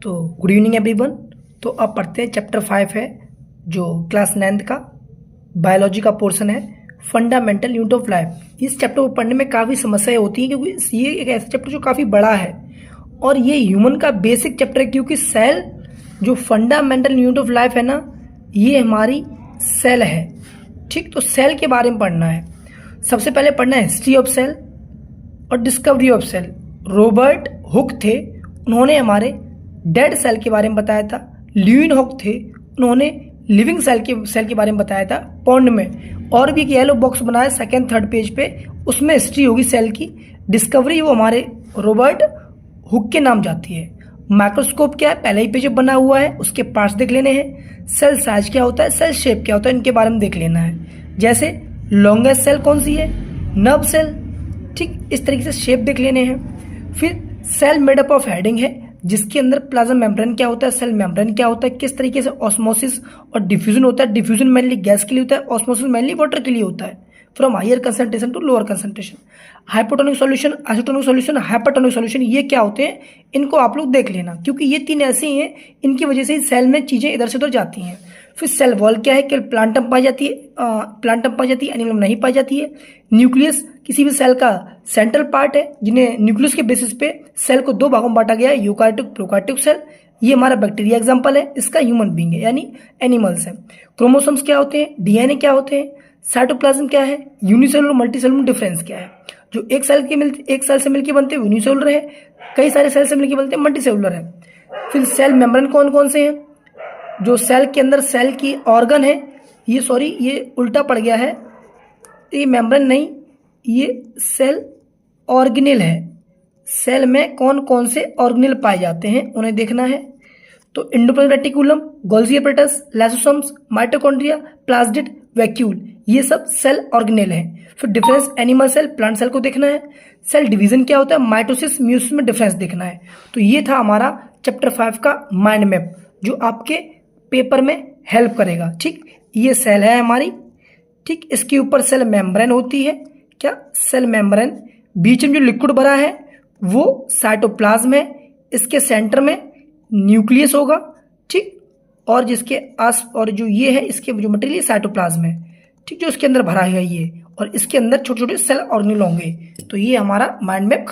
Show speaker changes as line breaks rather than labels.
तो good evening everyone. तो अब पढ़ते हैं चैप्टर 5 है जो क्लास 9th का बायोलॉजी का पोर्शन है, फंडामेंटल यूनिट ऑफ लाइफ। इस चैप्टर को पढ़ने में काफ़ी समस्याएं होती हैं क्योंकि ये एक ऐसा चैप्टर जो काफ़ी बड़ा है और ये ह्यूमन का बेसिक चैप्टर है, क्योंकि सेल जो फंडामेंटल यूनिट ऑफ लाइफ है ना, ये हमारी सेल है। ठीक, तो सेल के बारे में पढ़ना है। सबसे पहले पढ़ना है हिस्ट्री ऑफ सेल और discovery of cell. Robert Hooke थे, उन्होंने हमारे डेड सेल के बारे में बताया था। ल्यूइनहॉक थे, उन्होंने लिविंग सेल के बारे में बताया था पॉन्ड में। और भी एक येलो बॉक्स बनाया 2nd-3rd पेज पे, उसमें हिस्ट्री होगी सेल की। डिस्कवरी वो हमारे रॉबर्ट हुक के नाम जाती है। माइक्रोस्कोप क्या है, पहले ही पेज बना हुआ है, उसके पार्ट्स देख लेने हैं। सेल साइज क्या होता है, सेल शेप क्या होता है, इनके बारे में देख लेना है। जैसे लॉन्गेस्ट सेल कौन सी है, नर्व सेल। ठीक, इस तरीके से शेप देख लेने हैं। फिर सेल मेडअप ऑफ हेडिंग है, जिसके अंदर प्लाज्मा मेम्ब्रेन क्या होता है, सेल मेम्ब्रेन क्या होता है, किस तरीके से ऑस्मोसिस और डिफ्यूजन होता है। डिफ्यूजन मेनली गैस के लिए होता है, ऑस्मोसिस मेनली वाटर के लिए होता है, from higher concentration to lower concentration. Hypotonic solution, isotonic solution, hypertonic solution, ये क्या होते हैं, इनको आप लोग देख लेना, क्योंकि ये 3 ऐसे ही हैं, इनकी वजह से सेल में चीजें इधर से उधर जाती हैं। फिर सेल वॉल क्या है, केवल प्लांटम पाई जाती है, एनिमल में नहीं पाई जाती है। न्यूक्लियस किसी भी सेल का सेंट्रल पार्ट है, जिन्हें न्यूक्लियस के बेसिस पे सेल को 2 भागों में बांटा गया है, यूकार्योटिक प्रोकार्योटिक सेल। ये हमारा बैक्टीरिया एग्जांपल है, इसका ह्यूमन बीइंग है, यानी एनिमल्स है। क्रोमोसोम्स क्या होते हैं, डीएनए क्या होते हैं, साइटोप्लाज्म क्या है, यूनिसेलुलर मल्टीसेलुलर डिफरेंस क्या है। जो एक सेल से मिलकर बनते हैं यूनिसेलुलर है, कई सारे सेल से मिलकर बनते हैं मल्टीसेलुलर है। फिर सेल मेम्ब्रेन कौन कौन से हैं, जो सेल के अंदर सेल की ऑर्गन है, ये उल्टा पड़ गया है, ये मेम्ब्रेन नहीं, ये सेल ऑर्गेनेल है। सेल में कौन कौन से ऑर्गेनेल पाए जाते हैं उन्हें देखना है। तो endoplasmic reticulum, Golgi apparatus, lysosomes, mitochondria, plasmid, vacuole, ये सब सेल ऑर्गेनेल है। फिर difference animal cell, plant cell को देखना है। सेल डिवीजन क्या होता है, माइटोसिस, म्यूसिस में डिफरेंस देखना है। तो ये था हमारा चैप्टर 5 का माइंड मैप, जो आपके पेपर में हेल्प करेगा। ठीक, ये सेल है हमारी। ठीक, इसके ऊपर सेल मेम्ब्रेन होती है। क्या, सेल मेम्ब्रेन, बीच में जो लिक्विड भरा है वो साइटोप्लाज्म है, इसके सेंटर में न्यूक्लियस होगा। ठीक, और जिसके आस और जो ये है, इसके जो मटेरियल साइटोप्लाज्म है। ठीक, जो इसके अंदर भरा है ये, और इसके अंदर छोटे छोटे सेल ऑर्गेनेल होंगे। तो ये हमारा माइंड मैप